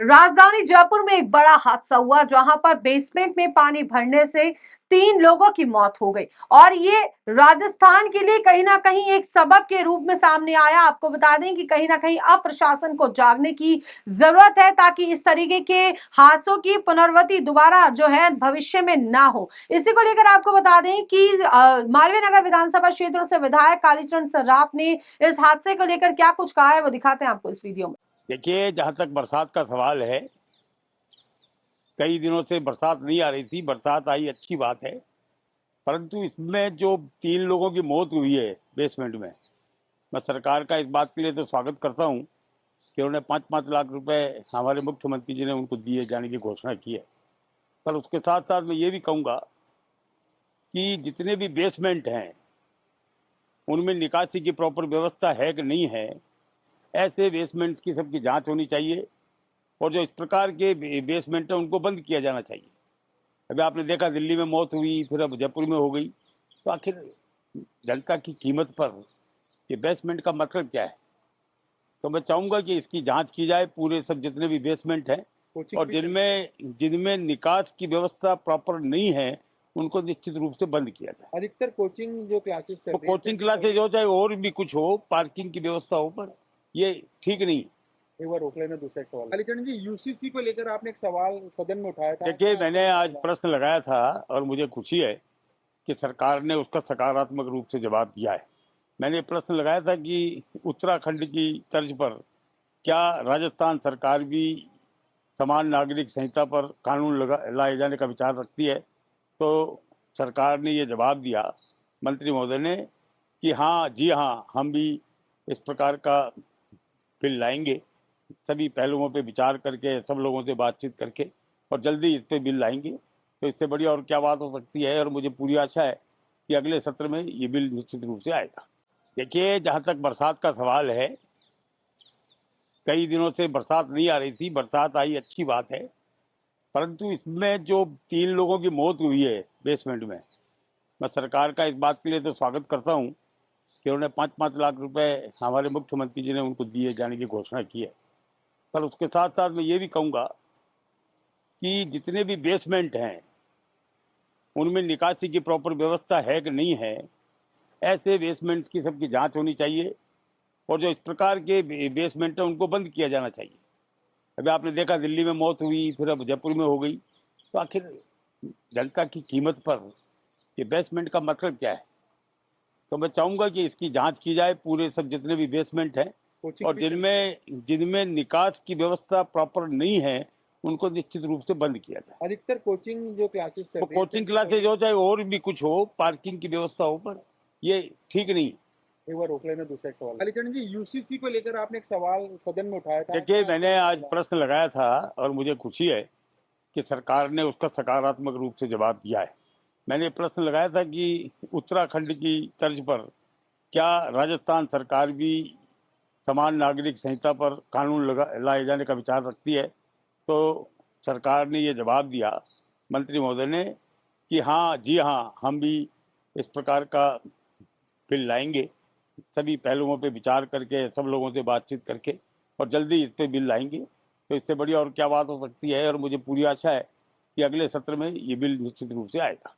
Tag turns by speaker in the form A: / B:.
A: राजधानी जयपुर में एक बड़ा हादसा हुआ जहां पर बेसमेंट में पानी भरने से 3 लोगों की मौत हो गई और ये राजस्थान के लिए कहीं ना कहीं एक सबब के रूप में सामने आया। आपको बता दें कि कहीं ना कहीं अब प्रशासन को जागने की जरूरत है ताकि इस तरीके के हादसों की पुनरावृत्ति दोबारा जो है भविष्य में ना हो। इसी को लेकर आपको बता दें कि मालवीय नगर विधानसभा क्षेत्र से विधायक कालीचरण सर्राफ ने इस हादसे को लेकर क्या कुछ कहा है वो दिखाते हैं आपको इस वीडियो में।
B: देखिए, जहाँ तक बरसात का सवाल है, कई दिनों से बरसात नहीं आ रही थी। बरसात आई, अच्छी बात है, परंतु इसमें जो 3 लोगों की मौत हुई है बेसमेंट में, मैं सरकार का इस बात के लिए तो स्वागत करता हूँ कि उन्होंने 5-5 लाख रुपए हमारे मुख्यमंत्री जी ने उनको दिए जाने की घोषणा की है। पर उसके साथ साथ मैं ये भी कहूँगा कि जितने भी बेसमेंट हैं उनमें निकासी की प्रॉपर व्यवस्था है कि नहीं है, ऐसे बेसमेंट्स की सबकी जाँच होनी चाहिए और जो इस प्रकार के बेसमेंट हैं उनको बंद किया जाना चाहिए। अभी आपने देखा दिल्ली में मौत हुई, फिर अब जयपुर में हो गई, तो आखिर जनता की कीमत पर ये बेसमेंट का मतलब क्या है? तो मैं चाहूँगा कि इसकी जांच की जाए, पूरे सब जितने भी बेसमेंट हैं और जिनमें जिनमें निकास की व्यवस्था प्रॉपर नहीं है उनको निश्चित रूप से बंद किया जाए।
C: अधिकतर कोचिंग जो क्लासेस चल
B: तो
C: रही है,
B: कोचिंग क्लासेज हो चाहे और भी कुछ हो, पार्किंग की व्यवस्था हो, पर ये ठीक नहीं है।
C: एक बार रोक लेना। दूसरा एक सवाल कालीचरण जी, यूसीसी को लेकर आपने एक सवाल सदन में उठाया था।
B: देखिए, मैंने आज प्रश्न लगाया था और मुझे खुशी है कि सरकार ने उसका सकारात्मक रूप से जवाब दिया है। मैंने प्रश्न लगाया था कि उत्तराखंड की तर्ज पर क्या राजस्थान सरकार भी समान नागरिक संहिता पर कानून लाए जाने का विचार रखती है। तो सरकार ने ये जवाब दिया, मंत्री महोदय ने, कि हाँ जी हाँ, हम भी इस प्रकार का बिल लाएंगे, सभी पहलुओं पे विचार करके, सब लोगों से बातचीत करके, और जल्दी इस पे बिल लाएंगे। तो इससे बड़ी और क्या बात हो सकती है, और मुझे पूरी आशा है कि अगले सत्र में ये बिल निश्चित रूप से आएगा। देखिए, जहाँ तक बरसात का सवाल है, कई दिनों से बरसात नहीं आ रही थी। बरसात आई, अच्छी बात है, परंतु इसमें जो 3 लोगों की मौत हुई है बेसमेंट में, मैं सरकार का इस बात के लिए तो स्वागत करता हूँ कि उन्होंने 5-5 लाख रुपए हमारे मुख्यमंत्री जी ने उनको दिए जाने की घोषणा की है। पर उसके साथ साथ मैं ये भी कहूँगा कि जितने भी बेसमेंट हैं उनमें निकासी की प्रॉपर व्यवस्था है कि नहीं है, ऐसे बेसमेंट्स की सबकी जाँच होनी चाहिए और जो इस प्रकार के बेसमेंट हैं उनको बंद किया जाना चाहिए। अभी आपने देखा दिल्ली में मौत हुई, फिर अब जयपुर में हो गई, तो आखिर जनता की कीमत पर ये बेसमेंट का मतलब क्या है? तो मैं चाहूँगा कि इसकी जांच की जाए, पूरे सब जितने भी बेसमेंट हैं और जिनमें जिनमें निकास की व्यवस्था प्रॉपर नहीं है उनको निश्चित रूप से बंद किया जाए।
C: अधिकतर कोचिंग जो क्लासेस चल
B: तो
C: रही है,
B: कोचिंग क्लासेज हो चाहे और भी कुछ हो, पार्किंग की व्यवस्था हो, पर ये ठीक नहीं है।
C: एक बार रोक लेना। दूसरा एक सवाल कालीचरण जी, यूसीसी को लेकर आपने एक सवाल सदन में उठाया था।
B: देखिए, मैंने आज प्रश्न लगाया था और मुझे खुशी है कि सरकार ने उसका सकारात्मक रूप से जवाब दिया है। मैंने प्रश्न लगाया था कि उत्तराखंड की तर्ज पर क्या राजस्थान सरकार भी समान नागरिक संहिता पर कानून लाए जाने का विचार रखती है। तो सरकार ने ये जवाब दिया, मंत्री महोदय ने, कि हाँ जी हाँ, हम भी इस प्रकार का बिल लाएंगे, सभी पहलुओं पे विचार करके, सब लोगों से बातचीत करके, और जल्दी इस पे बिल लाएंगे। तो इससे बड़ी और क्या बात हो सकती है, और मुझे पूरी आशा है कि अगले सत्र में ये बिल निश्चित रूप से आएगा।